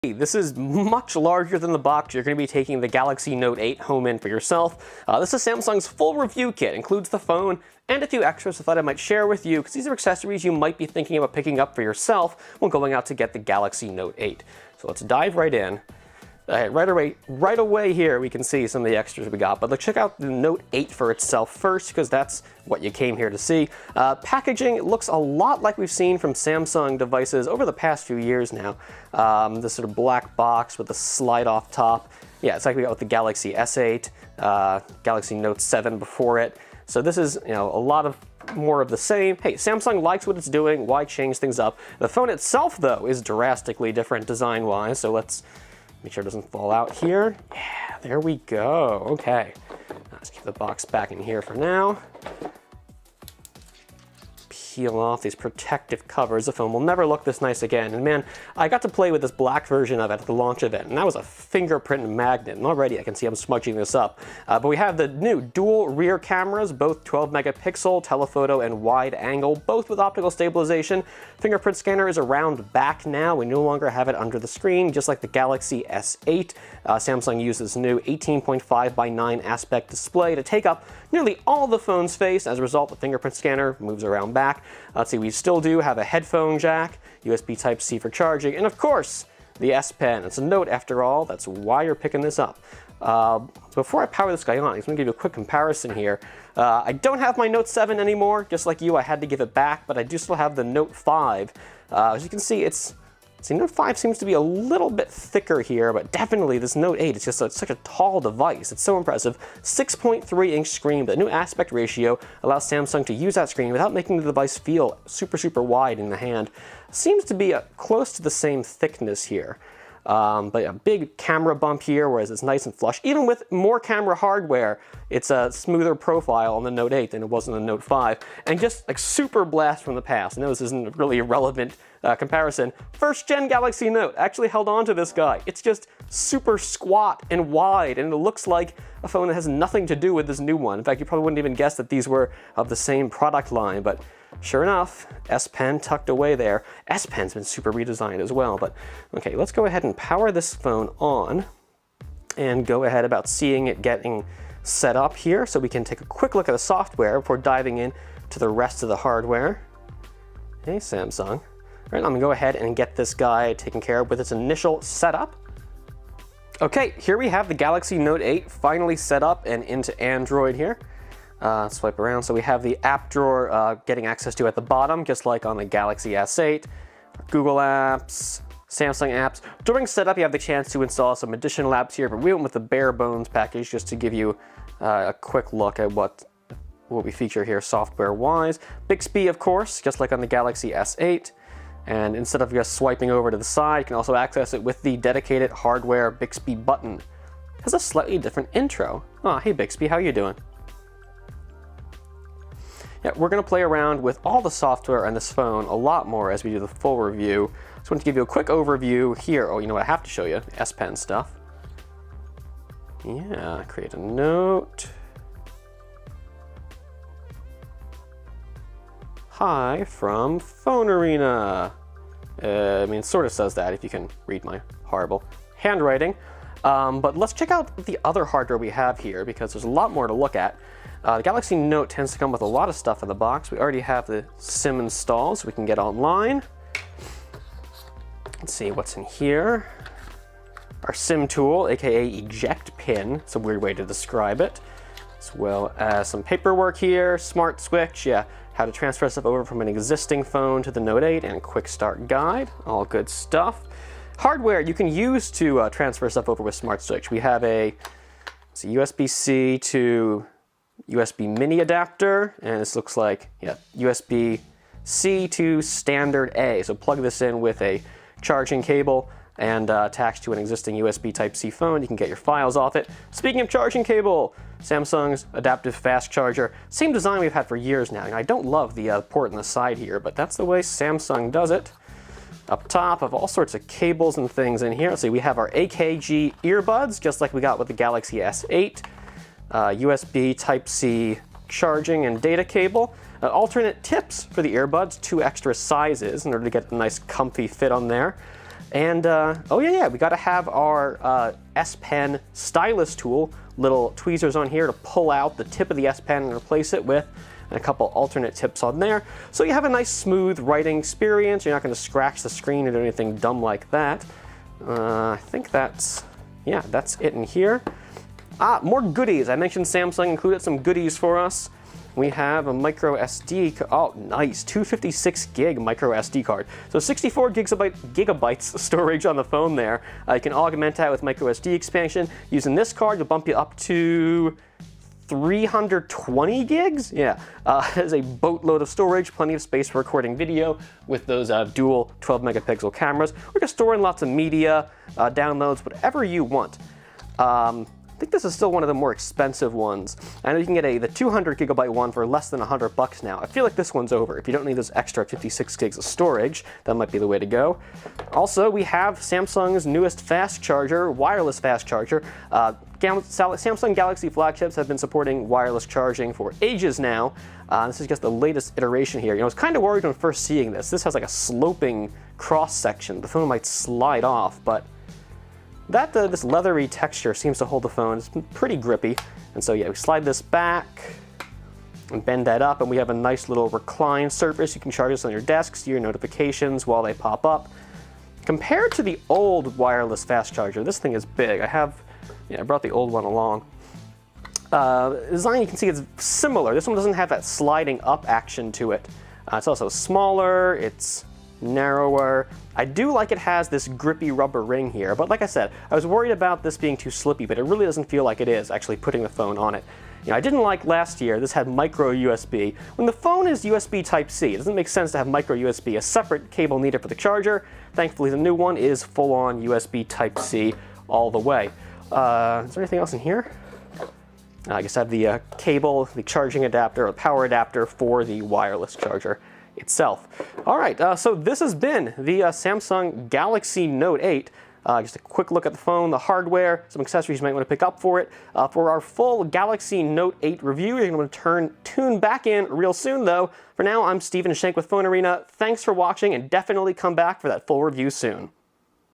This is much larger than the box. You're going to be taking the Galaxy Note 8 home in for yourself. This is Samsung's full review kit. Includes the phone and a few extras I thought I might share with you, because these are accessories you might be thinking about picking up for yourself when going out to get the Galaxy Note 8. So let's dive right in. Right away here we can see some of the extras we got, but let's check out the Note 8 for itself first, because that's what you came here to see. Packaging looks a lot like we've seen from Samsung devices over the past few years now. This sort of black box with the slide off top. Yeah, it's like we got with the Galaxy S8, Galaxy Note 7 before it. So this is, a lot of more of the same. Hey, Samsung likes what it's doing. Why change things up? The phone itself, though, is drastically different design-wise, so let's make sure it doesn't fall out here. Yeah, there we go. Okay, let's keep the box back in here for now. Peel off these protective covers. The phone will never look this nice again. And man, I got to play with this black version of it at the launch event, and that was a fingerprint magnet. And already I can see I'm smudging this up. But we have the new dual rear cameras, both 12 megapixel, telephoto, and wide angle, both with optical stabilization. Fingerprint scanner is around back now. We no longer have it under the screen, just like the Galaxy S8. Samsung uses new 18.5 by 9 aspect display to take up nearly all the phone's face. As a result, the fingerprint scanner moves around back. Let's see, we still do have a headphone jack, USB Type-C for charging, and of course, the S Pen. It's a Note after all, that's why you're picking this up. Before I power this guy on, I'm just going to give you a quick comparison here. I don't have my Note 7 anymore. Just like you, I had to give it back, but I do still have the Note 5. As you can see, Note 5 seems to be a little bit thicker here, but definitely this Note 8 is just such a tall device. It's so impressive. 6.3-inch screen, but the new aspect ratio allows Samsung to use that screen without making the device feel super, super wide in the hand. Seems to be close to the same thickness here. But a big camera bump here, whereas it's nice and flush. Even with more camera hardware, it's a smoother profile on the Note 8 than it was on the Note 5. And just like super blast from the past. I know this isn't really a relevant comparison. First gen Galaxy Note actually held on to this guy. It's just super squat and wide, and it looks like a phone that has nothing to do with this new one. In fact, you probably wouldn't even guess that these were of the same product line, but sure enough, S Pen tucked away there. S Pen's been super redesigned as well, but okay, let's go ahead and power this phone on and go ahead about seeing it getting set up here so we can take a quick look at the software before diving in to the rest of the hardware. Hey, Samsung. All right, I'm gonna go ahead and get this guy taken care of with its initial setup. Okay, here we have the Galaxy Note 8 finally set up and into Android here. Swipe around, so we have the app drawer getting access to at the bottom, just like on the Galaxy S8. Google Apps, Samsung apps. During setup, you have the chance to install some additional apps here, but we went with the bare bones package just to give you a quick look at what we feature here software-wise. Bixby, of course, just like on the Galaxy S8. And instead of just swiping over to the side, you can also access it with the dedicated hardware Bixby button. It has a slightly different intro. Oh, hey Bixby, how you doing? Yeah, we're going to play around with all the software on this phone a lot more as we do the full review. Just want to give you a quick overview here. Oh, you know what I have to show you? S Pen stuff. Yeah, create a note. Hi from Phone Arena. I mean, it sort of says that if you can read my horrible handwriting. But let's check out the other hardware we have here, because there's a lot more to look at. The Galaxy Note tends to come with a lot of stuff in the box. We already have the SIM installed, so we can get online. Let's see what's in here. Our SIM tool, aka eject pin. It's a weird way to describe it. As well as some paperwork here, smart switch, yeah, how to transfer stuff over from an existing phone to the Note 8, and a quick start guide. All good stuff. Hardware you can use to transfer stuff over with smart switch. We have a USB-C to USB mini adapter, and this looks like, yeah, USB-C to standard A. So plug this in with a charging cable and attach to an existing USB Type-C phone. You can get your files off it. Speaking of charging cable, Samsung's adaptive fast charger. Same design we've had for years now. I don't love the port on the side here, but that's the way Samsung does it. Up top of all sorts of cables and things in here. Let's see, we have our AKG earbuds, just like we got with the Galaxy S8. USB Type-C charging and data cable. Alternate tips for the earbuds, 2 extra sizes in order to get a nice comfy fit on there. And, oh yeah, we gotta have our S Pen stylus tool, little tweezers on here to pull out the tip of the S Pen and replace it with, and a couple alternate tips on there. So you have a nice smooth writing experience. You're not gonna scratch the screen or do anything dumb like that. I think that's, yeah, that's it in here. More goodies. I mentioned Samsung included some goodies for us. We have a micro SD, oh nice, 256 gig micro SD card. So 64 gigabytes storage on the phone there. You can augment that with micro SD expansion. Using this card, you'll bump you up to 320 gigs? Yeah, it is a boatload of storage, plenty of space for recording video with those dual 12 megapixel cameras. We can store in lots of media, downloads, whatever you want. I think this is still one of the more expensive ones. I know you can get the 200 gigabyte one for less than $100 now. I feel like this one's over. If you don't need those extra 56 gigs of storage, that might be the way to go. Also, we have Samsung's newest fast charger, wireless fast charger. Samsung Galaxy flagships have been supporting wireless charging for ages now. This is just the latest iteration here. You know, I was kind of worried when first seeing this. This has like a sloping cross section. The phone might slide off, but this leathery texture seems to hold the phone. It's pretty grippy. And so yeah, we slide this back and bend that up, and we have a nice little reclined surface. You can charge this on your desk, see your notifications while they pop up. Compared to the old wireless fast charger, this thing is big. I brought the old one along. Design, you can see it's similar. This one doesn't have that sliding up action to it. It's also smaller, it's narrower. I do like it has this grippy rubber ring here, but like I said, I was worried about this being too slippy, but it really doesn't feel like it is actually putting the phone on it. You know, I didn't like last year, this had micro USB. When the phone is USB Type-C, it doesn't make sense to have micro USB, a separate cable needed for the charger. Thankfully, the new one is full-on USB Type-C all the way. Is there anything else in here? I guess I have the cable, the charging adapter, or power adapter for the wireless charger itself. All right, so this has been the Samsung Galaxy Note 8. Just a quick look at the phone, the hardware, some accessories you might want to pick up for it. For our full Galaxy Note 8 review, you're going to tune back in real soon though. For now, I'm Stephen Shank with Phone Arena. Thanks for watching, and definitely come back for that full review soon.